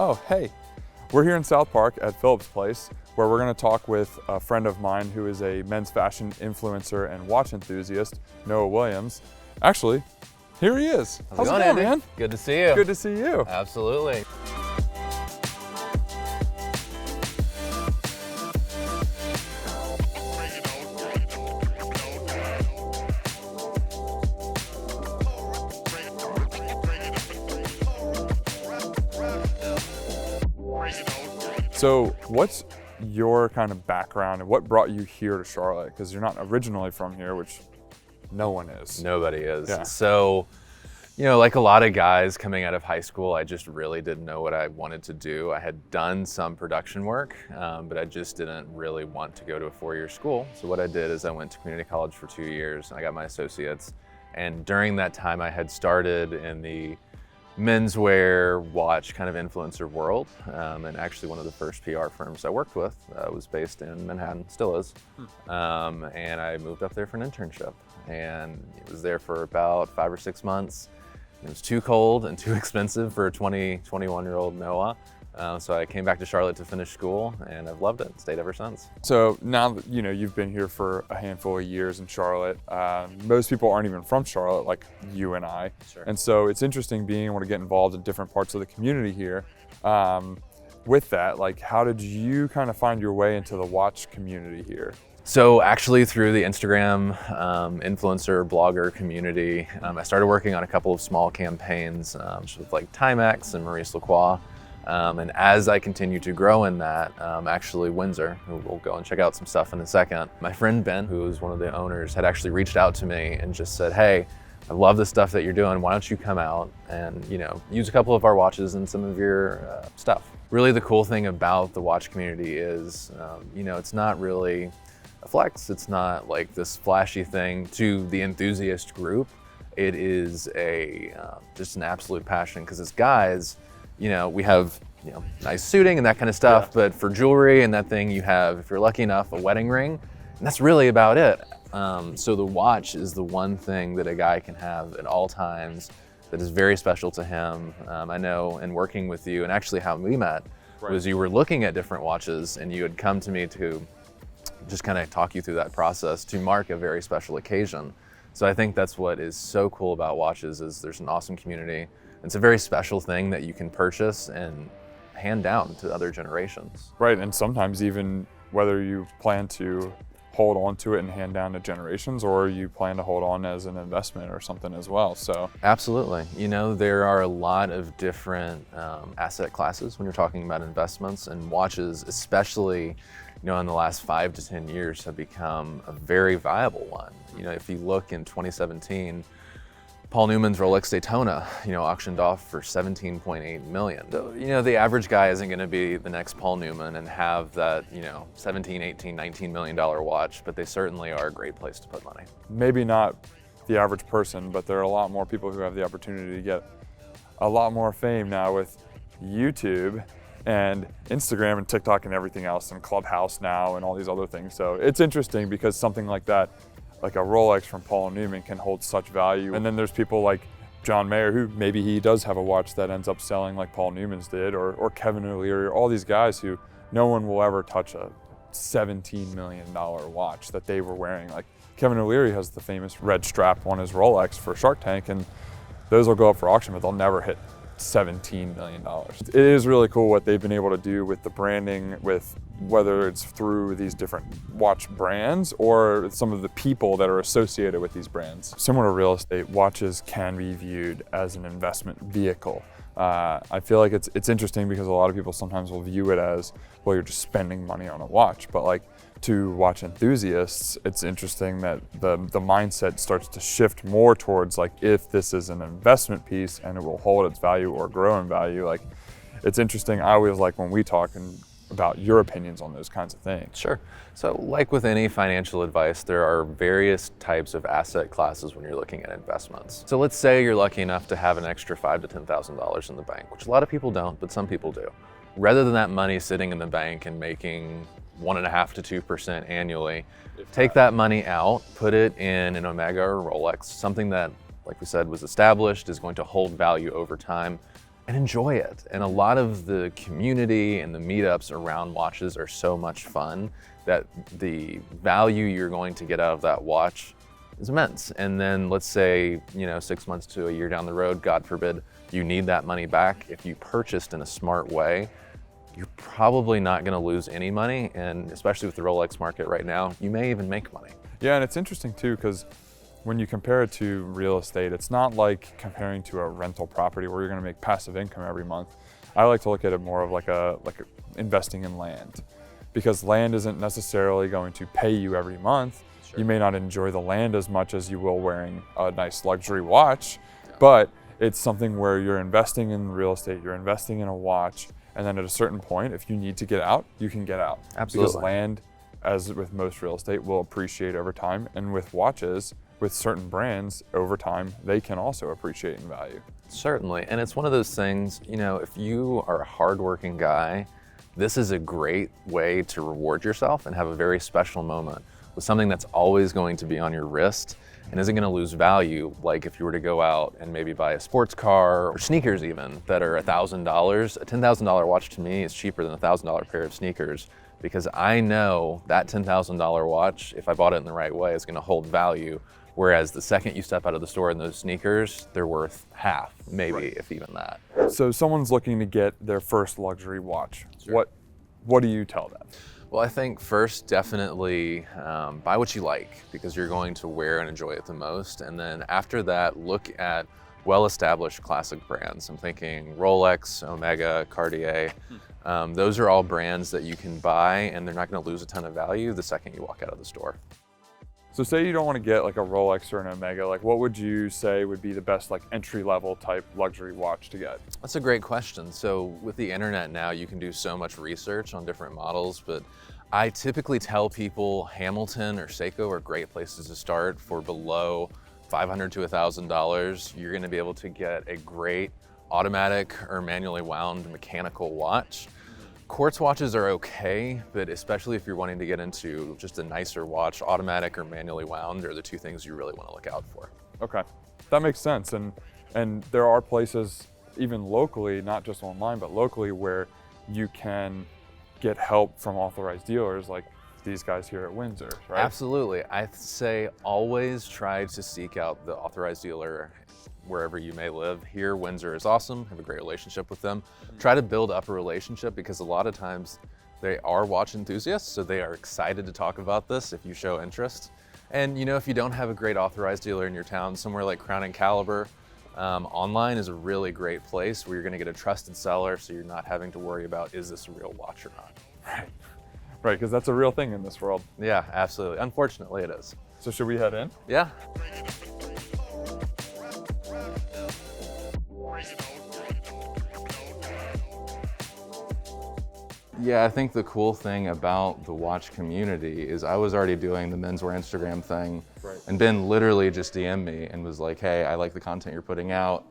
Oh, hey, we're here in South Park at Phillips Place, where we're going to talk with a friend of mine who is a men's fashion influencer and watch enthusiast, Noah Williams. Actually, here he is. How's it going, man? Good to see you. Good to see you. Absolutely. So what's your kind of background and what brought you here to Charlotte? Because you're not originally from here, which no one is. Nobody is. Yeah. So, like a lot of guys coming out of high school, I just really didn't know what I wanted to do. I had done some production work, but I just didn't really want to go to a four-year school. So what I did is I went to community college for 2 years. I got my associates. And during that time, I had started in the menswear watch kind of influencer world, and actually one of the first PR firms I worked with was based in Manhattan, still is, and I moved up there for an internship, and it was there for about 5 or 6 months. It was too cold and too expensive for a 21-year-old Noah, so I came back to Charlotte to finish school, and I've loved it, stayed ever since. So now that you've been here for a handful of years in Charlotte, most people aren't even from Charlotte like you and I. Sure. And so it's interesting being able to get involved in different parts of the community here. With that, like, how did you kind of find your way into the watch community here? So actually through the Instagram influencer blogger community, I started working on a couple of small campaigns with like Timex and Maurice Lacroix. And as I continue to grow in that, actually Windsor, who we'll go and check out some stuff in a second, my friend Ben, who is one of the owners, had actually reached out to me and just said, hey, I love the stuff that you're doing. Why don't you come out and use a couple of our watches and some of your stuff. Really the cool thing about the watch community is, it's not really a flex. It's not like this flashy thing to the enthusiast group. It is just an absolute passion, because as guys, we have, nice suiting and that kind of stuff, yeah. But for jewelry and that thing, you have, if you're lucky enough, a wedding ring, and that's really about it. So the watch is the one thing that a guy can have at all times that is very special to him. I know in working with you, and actually how we met, right, was you were looking at different watches and you had come to me to just kind of talk you through that process to mark a very special occasion. So I think that's what is so cool about watches, is there's an awesome community. It's a very special thing that you can purchase and hand down to other generations. Right, and sometimes even whether you plan to hold on to it and hand down to generations, or you plan to hold on as an investment or something as well. So absolutely. There are a lot of different asset classes when you're talking about investments, and watches, especially, in the last 5 to 10 years, have become a very viable one. If you look in 2017, Paul Newman's Rolex Daytona, auctioned off for $17.8 million. So, the average guy isn't going to be the next Paul Newman and have that, $17, $18, $19 million watch, but they certainly are a great place to put money. Maybe not the average person, but there are a lot more people who have the opportunity to get a lot more fame now with YouTube and Instagram and TikTok and everything else, and Clubhouse now and all these other things. So it's interesting because something like that, like a Rolex from Paul Newman, can hold such value. And then there's people like John Mayer, who maybe he does have a watch that ends up selling like Paul Newman's did, or Kevin O'Leary, all these guys who no one will ever touch a $17 million watch that they were wearing. Like Kevin O'Leary has the famous red strap on his Rolex for Shark Tank, and those will go up for auction, but they'll never hit $17 million. It is really cool what they've been able to do with the branding, with whether it's through these different watch brands or some of the people that are associated with these brands. Similar to real estate, watches can be viewed as an investment vehicle. I feel like it's interesting because a lot of people sometimes will view it as, well, you're just spending money on a watch, but like to watch enthusiasts, it's interesting that the mindset starts to shift more towards, like, if this is an investment piece and it will hold its value or grow in value. Like, it's interesting. I always like when we talk about your opinions on those kinds of things. Sure. So like with any financial advice, there are various types of asset classes when you're looking at investments. So let's say you're lucky enough to have an extra $5,000 to $10,000 in the bank, which a lot of people don't, but some people do. Rather than that money sitting in the bank and making 1.5% to 2% annually, take that money out, put it in an Omega or Rolex, something that, like we said, was established, is going to hold value over time. and enjoy it. And a lot of the community and the meetups around watches are so much fun that the value you're going to get out of that watch is immense. And then let's say, 6 months to a year down the road, God forbid, you need that money back. If you purchased in a smart way, you're probably not going to lose any money. And especially with the Rolex market right now, you may even make money. Yeah, and it's interesting too, because when you compare it to real estate, it's not like comparing to a rental property where you're going to make passive income every month. I like to look at it more of like investing in land, because land isn't necessarily going to pay you every month. Sure. You may not enjoy the land as much as you will wearing a nice luxury watch, but it's something where you're investing in real estate, you're investing in a watch, and then at a certain point, if you need to get out, you can get out. Absolutely. Because land, as with most real estate, will appreciate over time, and with watches, with certain brands, over time, they can also appreciate in value. Certainly, and it's one of those things, if you are a hardworking guy, this is a great way to reward yourself and have a very special moment with something that's always going to be on your wrist and isn't going to lose value, like if you were to go out and maybe buy a sports car or sneakers even that are $1,000. A $10,000 watch to me is cheaper than a $1,000 pair of sneakers, because I know that $10,000 watch, if I bought it in the right way, is going to hold value. Whereas the second you step out of the store in those sneakers, they're worth half, maybe, right, if even that. So someone's looking to get their first luxury watch. Sure. What do you tell them? Well, I think first, definitely buy what you like, because you're going to wear and enjoy it the most. And then after that, look at well-established classic brands. I'm thinking Rolex, Omega, Cartier. Those are all brands that you can buy, and they're not going to lose a ton of value the second you walk out of the store. So say you don't want to get like a Rolex or an Omega, like what would you say would be the best like entry-level type luxury watch to get? That's a great question. So with the internet now, you can do so much research on different models, but I typically tell people Hamilton or Seiko are great places to start. For below $500 to $1,000, you're going to be able to get a great automatic or manually wound mechanical watch. Quartz watches are okay, but especially if you're wanting to get into just a nicer watch, automatic or manually wound are the two things you really want to look out for. Okay, that makes sense. And there are places, even locally, not just online, but locally, where you can get help from authorized dealers like these guys here at Windsor, right? Absolutely. I say always try to seek out the authorized dealer wherever you may live. Here, Windsor is awesome, have a great relationship with them. Try to build up a relationship, because a lot of times they are watch enthusiasts, so they are excited to talk about this if you show interest. And if you don't have a great authorized dealer in your town, somewhere like Crown and Caliber, online is a really great place where you're gonna get a trusted seller, so you're not having to worry about, is this a real watch or not? Right, because that's a real thing in this world. Yeah, absolutely. Unfortunately, it is. So should we head in? Yeah. Yeah, I think the cool thing about the watch community is I was already doing the menswear Instagram thing, right, and Ben literally just DM'd me and was like, hey, I like the content you're putting out.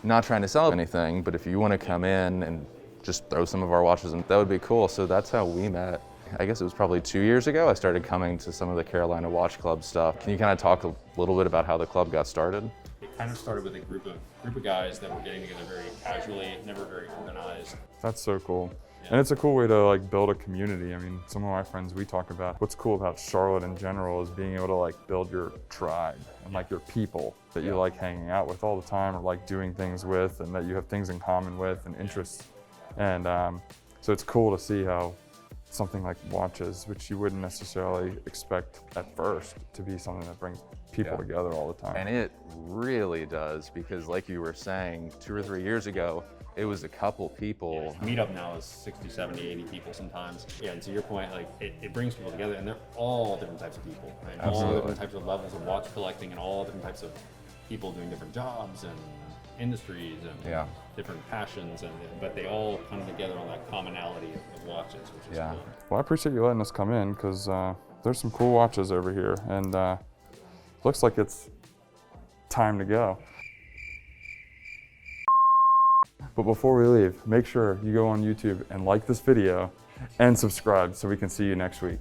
I'm not trying to sell anything, but if you want to come in and just throw some of our watches in, that would be cool. So that's how we met. I guess it was probably 2 years ago. I started coming to some of the Carolina Watch Club stuff. Can you kind of talk a little bit about how the club got started? It kind of started with a group of guys that were getting together very casually, never very organized. That's so cool. And it's a cool way to like build a community. I mean, some of my friends, we talk about what's cool about Charlotte in general is being able to like build your tribe and like your people that you like hanging out with all the time, or like doing things with, and that you have things in common with and interests. And so it's cool to see how something like watches, which you wouldn't necessarily expect at first to be something that brings people together all the time. And it really does, because like you were saying, 2 or 3 years ago, it was a couple people. Yeah, meetup now is 60, 70, 80 people sometimes. Yeah, and to your point, like it brings people together, and they're all different types of people, right? All different types of levels of watch collecting, and all different types of people doing different jobs and industries and different passions, but they all come together on that commonality of watches, which is cool. Well, I appreciate you letting us come in, because there's some cool watches over here, and looks like it's time to go. But before we leave, make sure you go on YouTube and like this video and subscribe so we can see you next week.